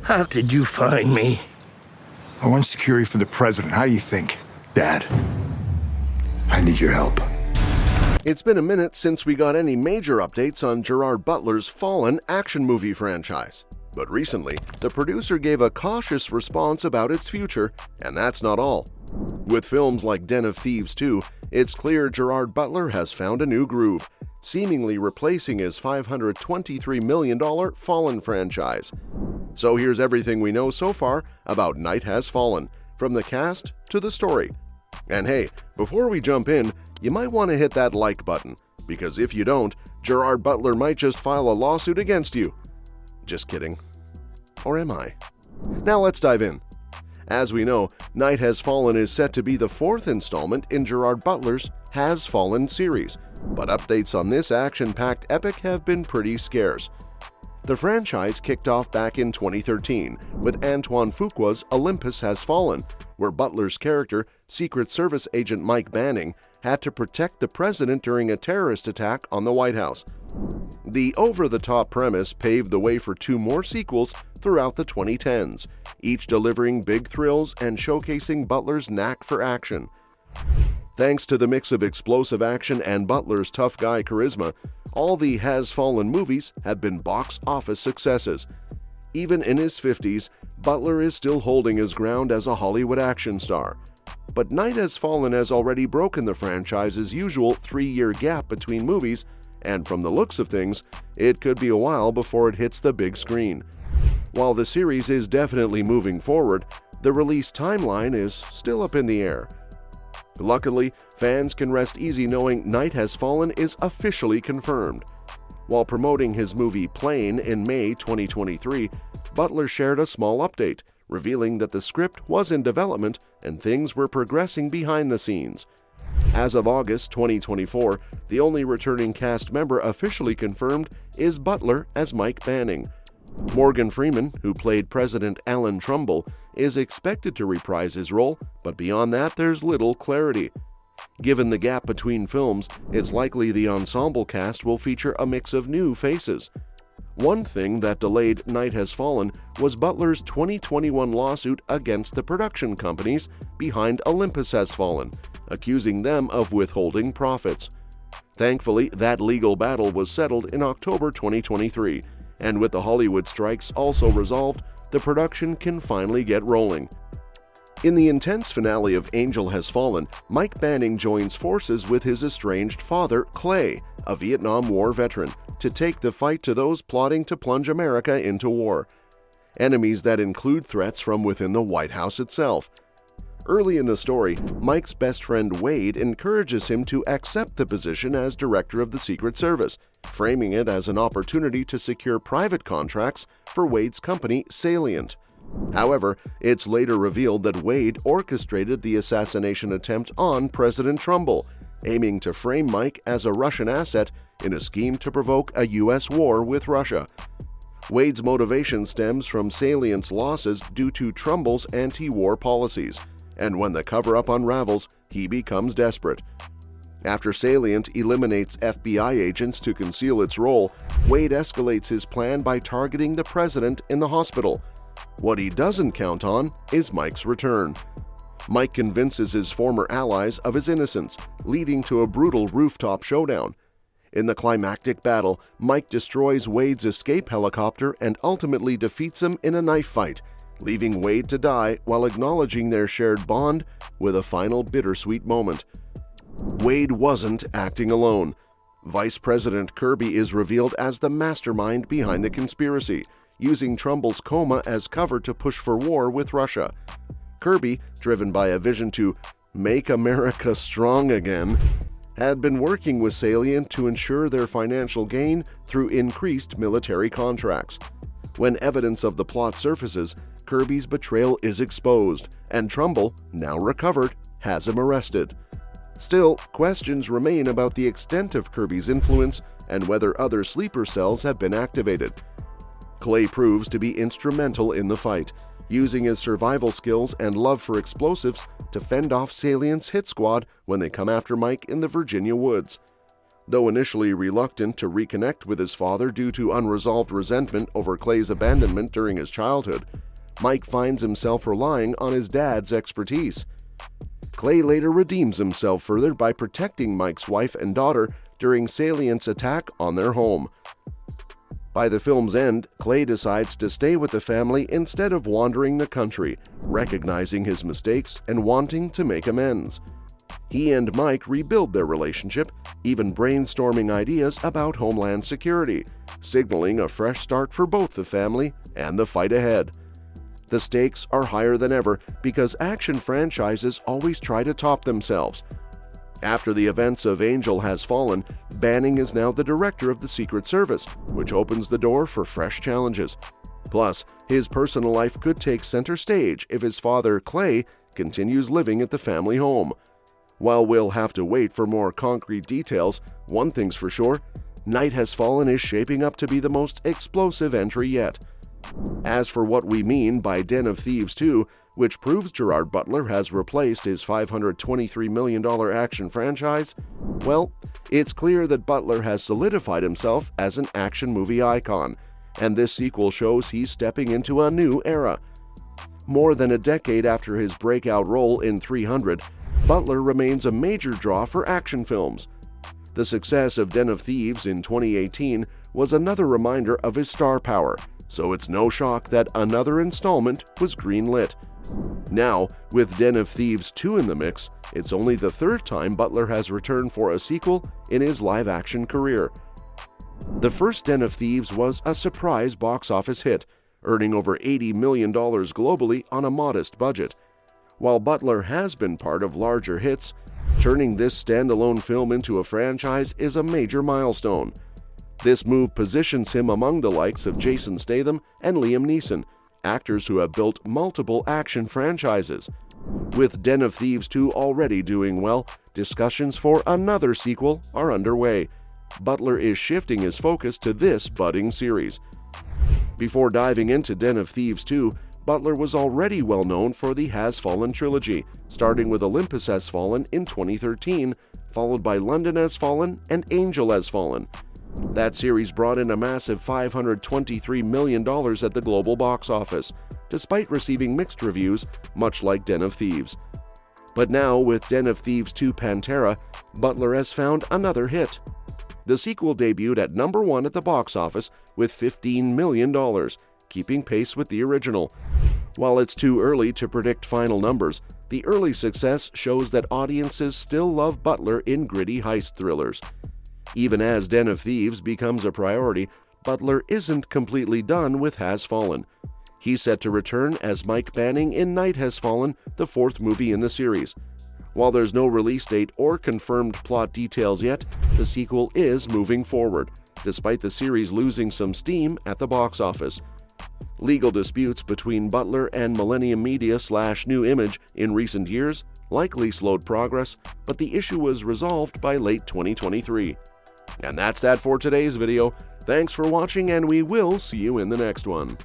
How did you find me? I want security for the president. How do you think, Dad? I need your help. It's been a minute since we got any major updates on Gerard Butler's Fallen action movie franchise. But recently, the producer gave a cautious response about its future, and that's not all. With films like Den of Thieves 2, it's clear Gerard Butler has found a new groove, seemingly replacing his $523 million Fallen franchise. So here's everything we know so far about Night Has Fallen, from the cast to the story. And hey, before we jump in, you might want to hit that like button, because if you don't, Gerard Butler might just file a lawsuit against you. Just kidding. Or am I? Now let's dive in. As we know, Night Has Fallen is set to be the fourth installment in Gerard Butler's Has Fallen series, but updates on this action-packed epic have been pretty scarce. The franchise kicked off back in 2013 with Antoine Fuqua's Olympus Has Fallen, where Butler's character, Secret Service agent Mike Banning, had to protect the president during a terrorist attack on the White House. The over-the-top premise paved the way for two more sequels throughout the 2010s, each delivering big thrills and showcasing Butler's knack for action. Thanks to the mix of explosive action and Butler's tough guy charisma, all the Has Fallen movies have been box office successes. Even in his 50s, Butler is still holding his ground as a Hollywood action star. But Night Has Fallen has already broken the franchise's usual 3-year gap between movies, and from the looks of things, it could be a while before it hits the big screen. While the series is definitely moving forward, the release timeline is still up in the air. Luckily, fans can rest easy knowing Night Has Fallen is officially confirmed. While promoting his movie Plane in May 2023, Butler shared a small update, revealing that the script was in development and things were progressing behind the scenes. As of August 2024, the only returning cast member officially confirmed is Butler as Mike Banning. Morgan Freeman, who played President Alan Trumbull, is expected to reprise his role, but beyond that there's little clarity. Given the gap between films, it's likely the ensemble cast will feature a mix of new faces. One thing that delayed Night Has Fallen was Butler's 2021 lawsuit against the production companies behind Olympus Has Fallen, accusing them of withholding profits. Thankfully, that legal battle was settled in October 2023, and with the Hollywood strikes also resolved, the production can finally get rolling. In the intense finale of Angel Has Fallen, Mike Banning joins forces with his estranged father, Clay, a Vietnam War veteran, to take the fight to those plotting to plunge America into war. Enemies that include threats from within the White House itself. Early in the story, Mike's best friend Wade encourages him to accept the position as director of the Secret Service, framing it as an opportunity to secure private contracts for Wade's company, Salient. However, it's later revealed that Wade orchestrated the assassination attempt on President Trumbull, aiming to frame Mike as a Russian asset in a scheme to provoke a U.S. war with Russia. Wade's motivation stems from Salient's losses due to Trumbull's anti-war policies, and when the cover-up unravels, he becomes desperate. After Salient eliminates FBI agents to conceal its role, Wade escalates his plan by targeting the president in the hospital. What he doesn't count on is Mike's return. Mike convinces his former allies of his innocence, leading to a brutal rooftop showdown. In the climactic battle, Mike destroys Wade's escape helicopter and ultimately defeats him in a knife fight, leaving Wade to die while acknowledging their shared bond with a final bittersweet moment. Wade wasn't acting alone. Vice President Kirby is revealed as the mastermind behind the conspiracy, using Trumbull's coma as cover to push for war with Russia. Kirby, driven by a vision to make America strong again, had been working with Salient to ensure their financial gain through increased military contracts. When evidence of the plot surfaces, Kirby's betrayal is exposed, and Trumbull, now recovered, has him arrested. Still, questions remain about the extent of Kirby's influence and whether other sleeper cells have been activated. Clay proves to be instrumental in the fight, using his survival skills and love for explosives to fend off Salient's hit squad when they come after Mike in the Virginia woods. Though initially reluctant to reconnect with his father due to unresolved resentment over Clay's abandonment during his childhood, Mike finds himself relying on his dad's expertise. Clay later redeems himself further by protecting Mike's wife and daughter during Salient's attack on their home. By the film's end, Clay decides to stay with the family instead of wandering the country, recognizing his mistakes and wanting to make amends. He and Mike rebuild their relationship, even brainstorming ideas about homeland security, signaling a fresh start for both the family and the fight ahead. The stakes are higher than ever because action franchises always try to top themselves. After the events of Angel Has Fallen, Banning is now the director of the Secret Service, which opens the door for fresh challenges. Plus, his personal life could take center stage if his father, Clay, continues living at the family home. While we'll have to wait for more concrete details, one thing's for sure, Night Has Fallen is shaping up to be the most explosive entry yet. As for what we mean by Den of Thieves 2, which proves Gerard Butler has replaced his $523 million action franchise, well, it's clear that Butler has solidified himself as an action movie icon, and this sequel shows he's stepping into a new era. More than a decade after his breakout role in 300, Butler remains a major draw for action films. The success of Den of Thieves in 2018 was another reminder of his star power, so it's no shock that another installment was greenlit. Now, with Den of Thieves 2 in the mix, it's only the third time Butler has returned for a sequel in his live-action career. The first Den of Thieves was a surprise box office hit, earning over $80 million globally on a modest budget. While Butler has been part of larger hits, turning this standalone film into a franchise is a major milestone. This move positions him among the likes of Jason Statham and Liam Neeson, actors who have built multiple action franchises. With Den of Thieves 2 already doing well, discussions for another sequel are underway. Butler is shifting his focus to this budding series. Before diving into Den of Thieves 2, Butler was already well known for the Has Fallen trilogy, starting with Olympus Has Fallen in 2013, followed by London Has Fallen and Angel Has Fallen. That series brought in a massive $523 million at the global box office, despite receiving mixed reviews, much like Den of Thieves. But now, with Den of Thieves 2 Pantera, Butler has found another hit. The sequel debuted at number 1 at the box office with $15 million, keeping pace with the original. While it's too early to predict final numbers, the early success shows that audiences still love Butler in gritty heist thrillers. Even as Den of Thieves becomes a priority, Butler isn't completely done with Has Fallen. He's set to return as Mike Banning in Night Has Fallen, the fourth movie in the series. While there's no release date or confirmed plot details yet, the sequel is moving forward, despite the series losing some steam at the box office. Legal disputes between Butler and Millennium Media/New Image in recent years likely slowed progress, but the issue was resolved by late 2023. And that's that for today's video. Thanks for watching, and we will see you in the next one.